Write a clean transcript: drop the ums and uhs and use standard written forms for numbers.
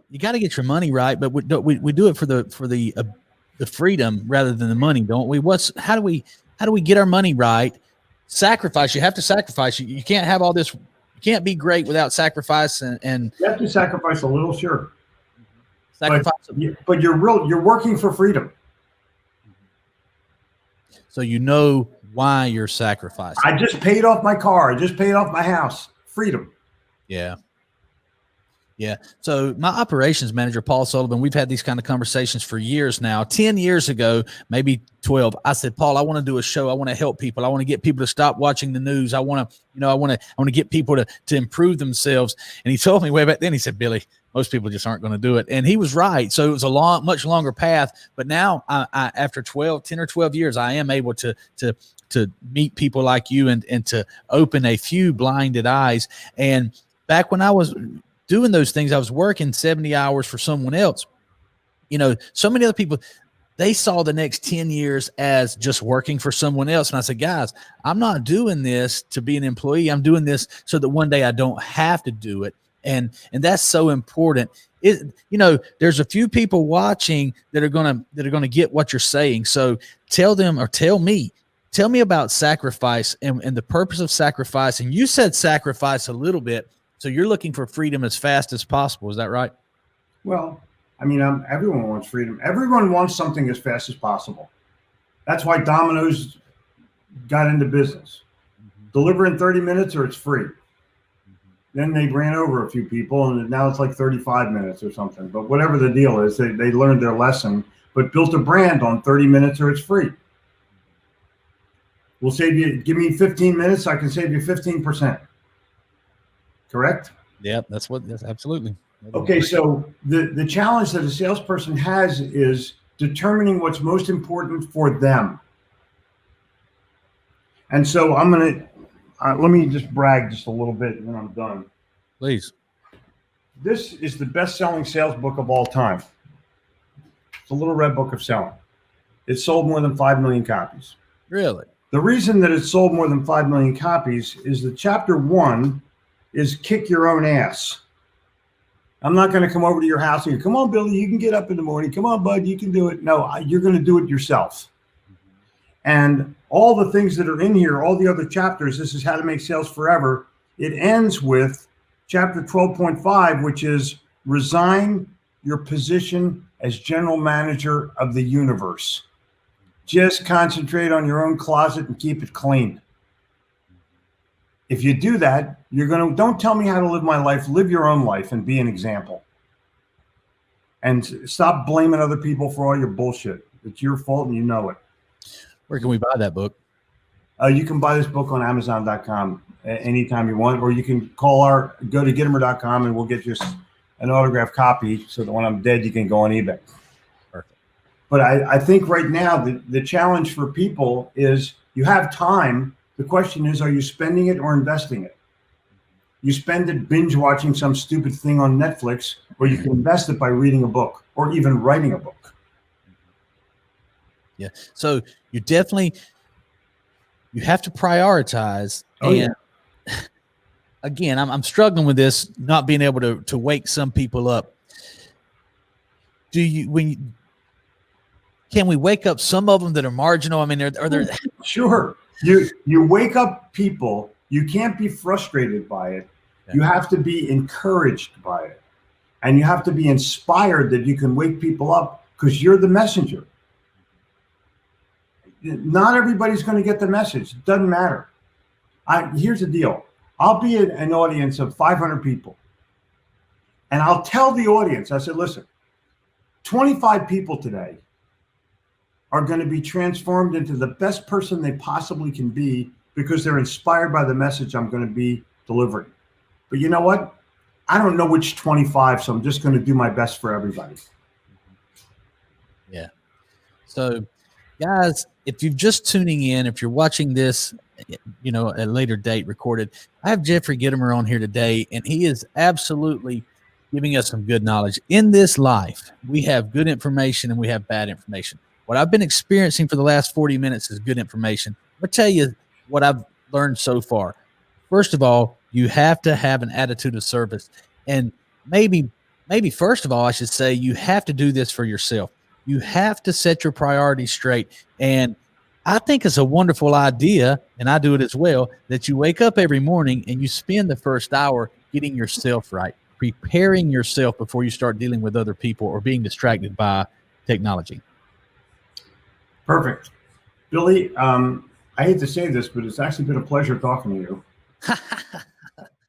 you got to get your money right, but we do it for the freedom rather than the money, don't we? How do we get our money right? Sacrifice. You have to sacrifice. You can't have all this. You can't be great without sacrifice and you have to sacrifice a little, sure. sacrifice. But you're working for freedom. So you know why you're sacrificing. I just paid off my car. I just paid off my house. Freedom. Yeah. Yeah. So my operations manager, Paul Sullivan, we've had these kind of conversations for years now. 10 years ago, maybe 12, I said, Paul, I want to do a show. I want to help people. I want to get people to stop watching the news. I want to get people to improve themselves. And he told me way back then, he said, Billy, most people just aren't going to do it. And he was right. So it was a much longer path. But now I after 10 or 12 years, I am able to meet people like you and to open a few blinded eyes. And back when I was doing those things, I was working 70 hours for someone else. So many other people, they saw the next 10 years as just working for someone else. And I said, guys, I'm not doing this to be an employee. I'm doing this so that one day I don't have to do it. And that's so important. There's a few people watching that are going to get what you're saying. So tell me about sacrifice and the purpose of sacrifice. And you said sacrifice a little bit. So you're looking for freedom as fast as possible. Is that right? Well, I mean, everyone wants freedom. Everyone wants something as fast as possible. That's why Domino's got into business. Deliver in 30 minutes or it's free. Then they ran over a few people, and now it's like 35 minutes or something. But whatever the deal is, they learned their lesson, but built a brand on 30 minutes or it's free. We'll save you, give me 15 minutes, I can save you 15%. Correct? Yeah, that's absolutely. Okay, so the challenge that a salesperson has is determining what's most important for them. And so I'm going to, let me just brag just a little bit and then I'm done. Please. This is the best-selling sales book of all time. It's a little red book of selling. It sold more than 5 million copies. Really? The reason that it sold more than 5 million copies is that chapter 1 is kick your own ass. I'm not going to come over to your house and go, come on, Billy, you can get up in the morning. Come on, bud, you can do it. No, you're going to do it yourself. And all the things that are in here, all the other chapters, this is how to make sales forever. It ends with chapter 12.5, which is resign your position as general manager of the universe. Just concentrate on your own closet and keep it clean. If you do that, don't tell me how to live my life, live your own life and be an example. And stop blaming other people for all your bullshit. It's your fault and you know it. Where can we buy that book? You can buy this book on Amazon.com anytime you want, or you can go to Gitomer.com and we'll get you an autographed copy so that when I'm dead, you can go on eBay. Perfect. But I think right now the challenge for people is you have time. The question is, are you spending it or investing it? You spend it binge watching some stupid thing on Netflix, or you can invest it by reading a book or even writing a book. Yeah. So you have to prioritize. Oh, and again, I'm struggling with this, not being able to wake some people up. Can we wake up some of them that are marginal? I mean, are there? Sure. You wake up people, you can't be frustrated by it. Yeah. You have to be encouraged by it. And you have to be inspired that you can wake people up because you're the messenger. Not everybody's going to get the message. It doesn't matter. Here's the deal. I'll be in an audience of 500 people. And I'll tell the audience, I said, listen, 25 people today are going to be transformed into the best person they possibly can be because they're inspired by the message I'm going to be delivering. But you know what? I don't know which 25, so I'm just going to do my best for everybody. Yeah. So, guys, if you're just tuning in, if you're watching this, at a later date recorded, I have Jeffrey Gitomer on here today, and he is absolutely giving us some good knowledge. In this life, we have good information and we have bad information. What I've been experiencing for the last 40 minutes is good information. I'll tell you what I've learned so far. First of all, you have to have an attitude of service. And maybe maybe first of all, I should say you have to do this for yourself. You have to set your priorities straight. And I think it's a wonderful idea, and I do it as well, that you wake up every morning and you spend the first hour getting yourself right, preparing yourself before you start dealing with other people or being distracted by technology. Perfect. Billy, I hate to say this, but it's actually been a pleasure talking to you.